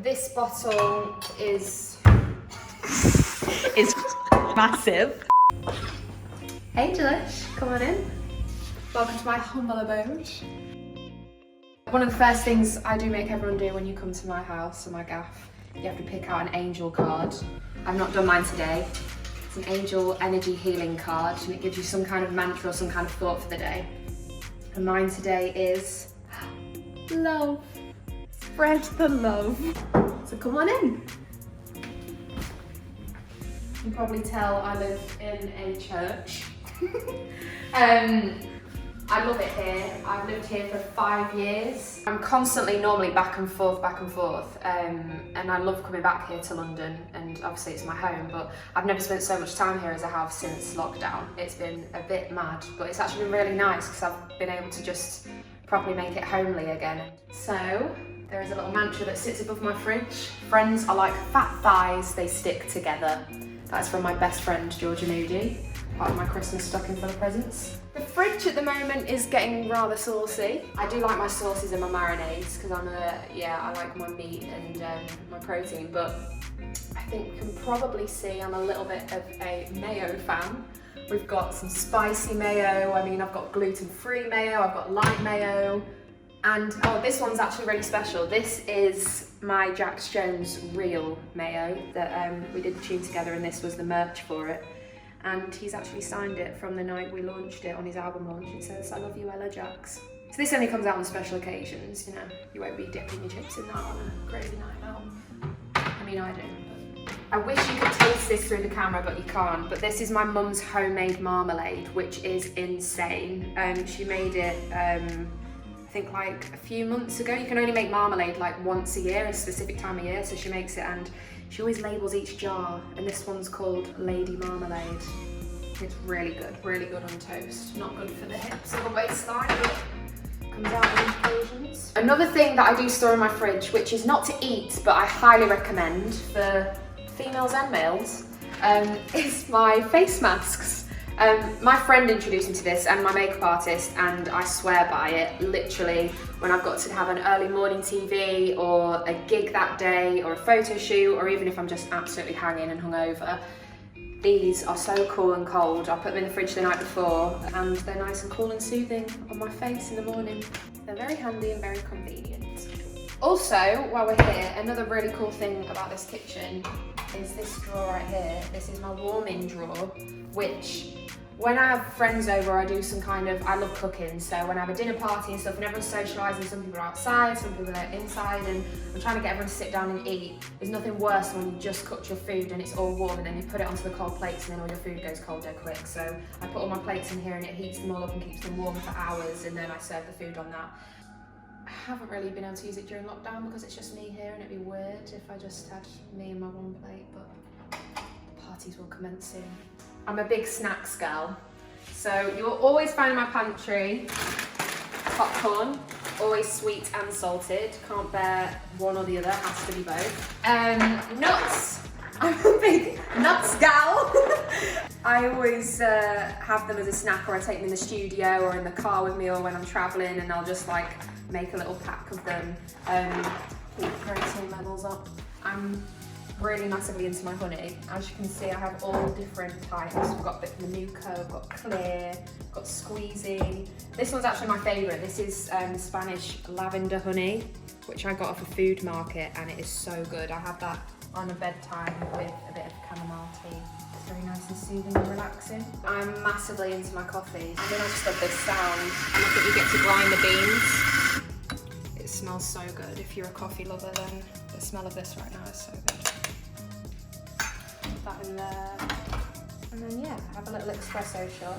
This bottle is massive. Hey Delish, come on in. Welcome to my humble abode. One of the first things I do make everyone do when you come to my house or my gaff, you have to pick out an angel card. I've not done mine today. It's an angel energy healing card and it gives you some kind of mantra or some kind of thought for the day. And mine today is love. Spread the love. So come on in. You can probably tell I live in a church. I love it here. I've lived here for 5 years. I'm constantly normally back and forth, and I love coming back here to London, and obviously it's my home, but I've never spent so much time here as I have since lockdown. It's been a bit mad, but it's actually been really nice because I've been able to just properly make it homely again. So, there is a little mantra that sits above my fridge. Friends are like fat thighs, they stick together. That's from my best friend, Georgia Moody, part of my Christmas stocking full of presents. The fridge at the moment is getting rather saucy. I do like my sauces and my marinades because I like my meat and my protein, but I think you can probably see I'm a little bit of a mayo fan. We've got some spicy mayo, I've got gluten-free mayo, I've got light mayo, and this one's actually really special. This is my Jax Jones real mayo that we did the tune together, and this was the merch for it. And he's actually signed it from the night we launched it on his album launch. It says, "I love you, Ella Jax." So this only comes out on special occasions, you won't be dipping your chips in that on a crazy night out. I do. I wish you could taste this through the camera, but you can't. But this is my mum's homemade marmalade, which is insane. She made it, I think like a few months ago. You can only make marmalade like once a year, a specific time of year, so she makes it, and she always labels each jar, and this one's called Lady Marmalade. It's really good on toast. Not good for the hips or the waistline, but comes out on occasions. Another thing that I do store in my fridge, which is not to eat, but I highly recommend for females and males, is my face masks. My friend introduced me to this, and my makeup artist, and I swear by it. Literally, when I've got to have an early morning TV or a gig that day or a photo shoot, or even if I'm just absolutely hanging and hungover, these are so cool and cold. I put them in the fridge the night before, and they're nice and cool and soothing on my face in the morning. They're very handy and very convenient. Also, while we're here, another really cool thing about this kitchen is this drawer right here. This is my warming drawer, which when I have friends over, I do some I love cooking, so when I have a dinner party and stuff, and everyone's socialising, some people are outside, some people are inside, and I'm trying to get everyone to sit down and eat. There's nothing worse than when you just cooked your food and it's all warm, and then you put it onto the cold plates, and then all your food goes cold dead quick. So I put all my plates in here, and it heats them all up and keeps them warm for hours, and then I serve the food on that. I haven't really been able to use it during lockdown because it's just me here, and it'd be weird if I just had me and my one plate, but parties will commence soon. I'm a big snacks girl, so you'll always find in my pantry popcorn, always sweet and salted, can't bear one or the other, has to be both. Nuts, I'm a big nuts gal. I always have them as a snack, or I take them in the studio or in the car with me, or when I'm traveling, and I'll just make a little pack of them, keep protein levels up. I'm really massively into my honey. As you can see, I have all different types. We've got a bit of Manuka, we've got clear, we've got squeezy. This one's actually my favourite. This is Spanish lavender honey, which I got off a food market, and it is so good. I have that on a bedtime with a bit of chamomile tea. It's very nice and soothing and relaxing. I'm massively into my coffee. And then I just love this sound. And I think you get to grind the beans. It smells so good. If you're a coffee lover, then the smell of this right now is so good. Put that in there. And then have a little espresso shot.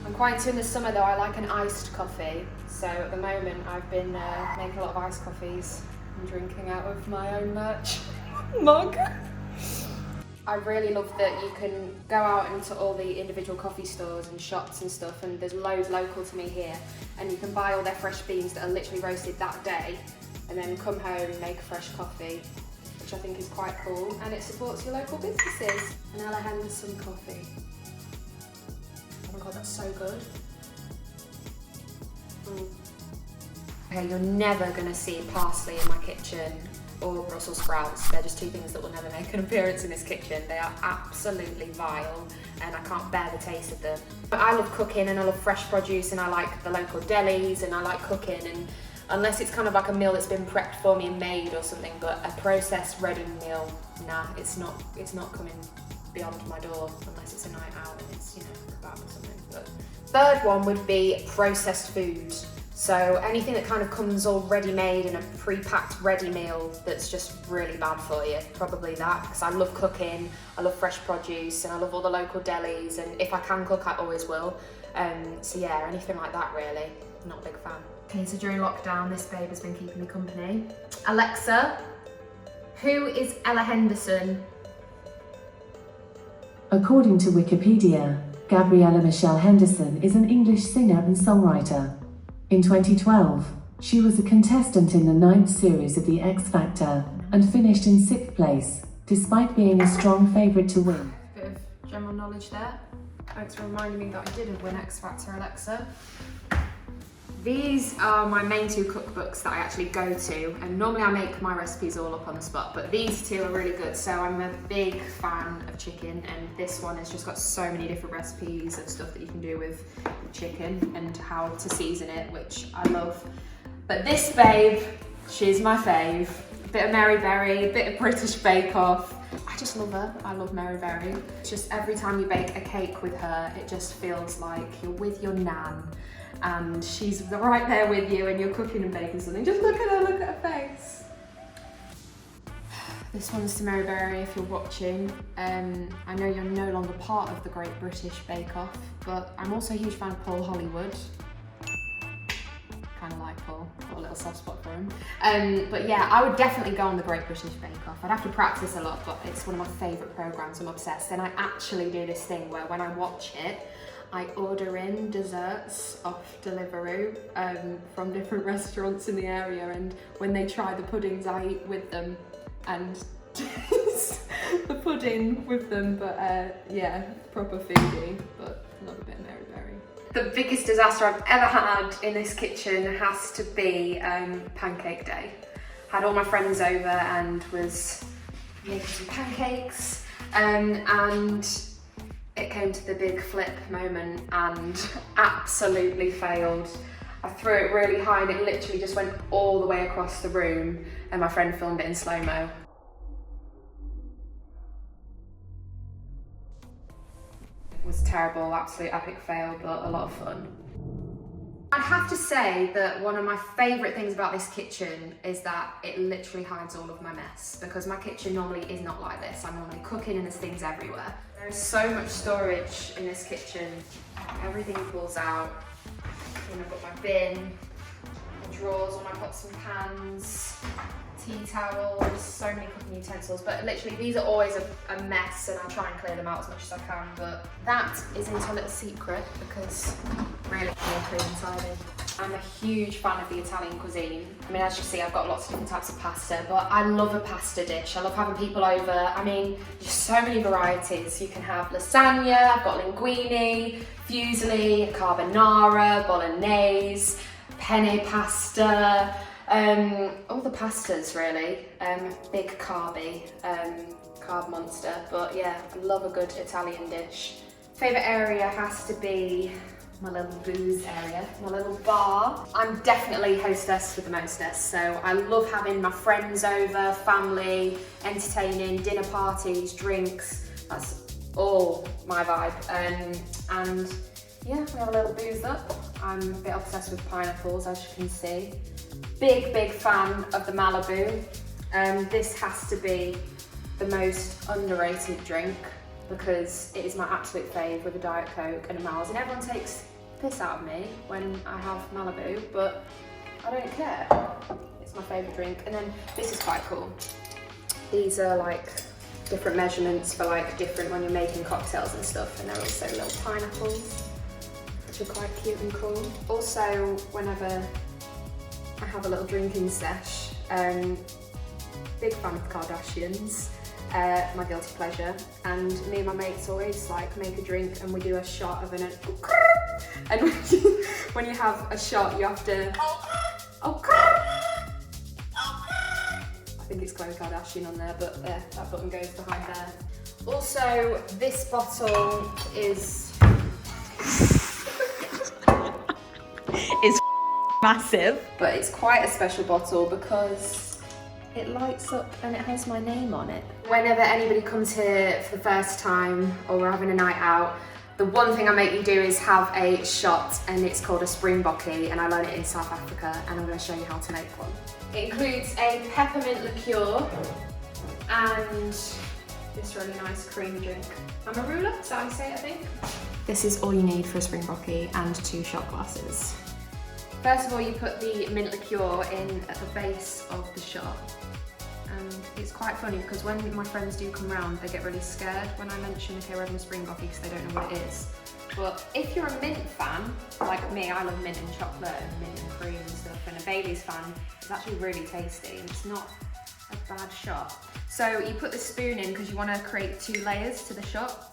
I'm quite into in the summer though, I like an iced coffee. So at the moment I've been making a lot of iced coffees and drinking out of my own merch mug. I really love that you can go out into all the individual coffee stores and shops and stuff, and there's loads local to me here, and you can buy all their fresh beans that are literally roasted that day, and then come home and make fresh coffee, which I think is quite cool, and it supports your local businesses. An Ella Henderson coffee. Oh my god, that's so good. Okay, you're never gonna see parsley in my kitchen or Brussels sprouts. They're just two things that will never make an appearance in this kitchen. They are absolutely vile and I can't bear the taste of them. But I love cooking and I love fresh produce and I like the local delis and I like cooking, and unless it's kind of like a meal that's been prepped for me and made or something, but a processed ready meal, nah, it's not coming beyond my door unless it's a night out and it's, you know, kebab or something. But third one would be processed food. So anything that kind of comes all ready-made in a pre-packed ready meal that's just really bad for you, probably that, because I love cooking, I love fresh produce, and I love all the local delis, and if I can cook, I always will. So yeah, anything like that really, not a big fan. Okay, so during lockdown, this babe has been keeping me company. Alexa, who is Ella Henderson? According to Wikipedia, Gabriella Michelle Henderson is an English singer and songwriter. In 2012, she was a contestant in the 9th series of The X Factor and finished in 6th place, despite being a strong favourite to win. Bit of general knowledge there. Thanks for reminding me that I didn't win X Factor, Alexa. These are my main two cookbooks that I actually go to, and normally I make my recipes all up on the spot, but these two are really good. So I'm a big fan of chicken, and this one has just got so many different recipes of stuff that you can do with chicken and how to season it, which I love. But this babe, she's my fave. A bit of Mary Berry, a bit of British Bake Off. I just love her. I love Mary Berry. It's just every time you bake a cake with her, it just feels like you're with your nan and she's right there with you and you're cooking and baking something. Just look at her, look at her face. This one's to Mary Berry if you're watching. I know you're no longer part of the Great British Bake Off, but I'm also a huge fan of Paul Hollywood. Kind of like Paul, got a little soft spot for him. But yeah, I would definitely go on the Great British Bake Off. I'd have to practice a lot, but it's one of my favourite programmes. I'm obsessed. And I actually do this thing where when I watch it, I order in desserts off Deliveroo from different restaurants in the area, and when they try the puddings, I eat with them and taste the pudding with them. But yeah, proper foodie, but love a bit of Mary Berry. The biggest disaster I've ever had in this kitchen has to be pancake day. Had all my friends over and was making some pancakes, and it came to the big flip moment and absolutely failed. I threw it really high and it literally just went all the way across the room, and my friend filmed it in slow-mo. It was terrible, absolute epic fail, but a lot of fun. I have to say that one of my favourite things about this kitchen is that it literally hides all of my mess, because my kitchen normally is not like this. I'm normally cooking and there's things everywhere. There is so much storage in this kitchen. Everything pulls out. And I've got my bin, the drawers, all my pots and pans, tea towels, so many cooking utensils, but literally these are always a mess and I try and clear them out as much as I can, but that is into a little secret because really clean inside it. I'm a huge fan of the Italian cuisine. I mean, as you see, I've got lots of different types of pasta, but I love a pasta dish. I love having people over. I mean, there's so many varieties. You can have lasagna, I've got linguine, fusilli, carbonara, bolognese, penne pasta, all the pastas really. Big carby, carb monster, but yeah, I love a good Italian dish. Favourite area has to be my little booze area, my little bar. I'm definitely hostess with the mostess, so I love having my friends over, family, entertaining, dinner parties, drinks. That's all my vibe. And yeah, we have a little booze up. I'm a bit obsessed with pineapples, as you can see. Big fan of the Malibu. This has to be the most underrated drink, because it is my absolute fave with a Diet Coke and a Mars, and everyone takes the piss out of me when I have Malibu, but I don't care. It's my favourite drink. And then this is quite cool. These are like different measurements for like different when you're making cocktails and stuff, and they're also little pineapples, which are quite cute and cool. Also, whenever I have a little drinking sesh, big fan of the Kardashians. My guilty pleasure, and me and my mates always like make a drink and we do a shot of an and when you have a shot you have to I think it's Khloe Kardashian on there, but there, that button goes behind there. Also, this bottle is massive. but it's quite a special bottle because it lights up and it has my name on it. Whenever anybody comes here for the first time or we're having a night out, the one thing I make you do is have a shot, and it's called a springbokkie, and I learned it in South Africa, and I'm going to show you how to make one. It includes a peppermint liqueur and this really nice cream drink. Amarula, is that how you say it, I think? This is all you need for a springbokkie and 2 shot glasses. First of all, you put the mint liqueur in at the base of the shot. And it's quite funny because when my friends do come round, they get really scared when I mention, okay, we're having a springbokkie because they don't know what it is. But if you're a mint fan, like me, I love mint and chocolate and mint and cream and stuff, and a Bailey's fan, it's actually really tasty and it's not a bad shot. So you put the spoon in because you want to create 2 layers to the shot.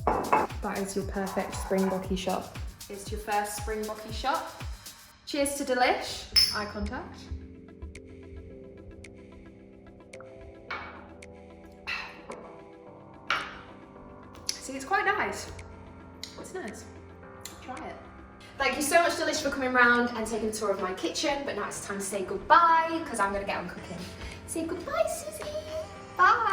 That is your perfect springbokkie shot. It's your first springbokkie shot. Cheers to Delish. Eye contact. See, it's quite nice. It's nice. Try it. Thank you so much, Delish, for coming round and taking a tour of my kitchen, but now it's time to say goodbye because I'm going to get on cooking. Say goodbye, Susie. Bye.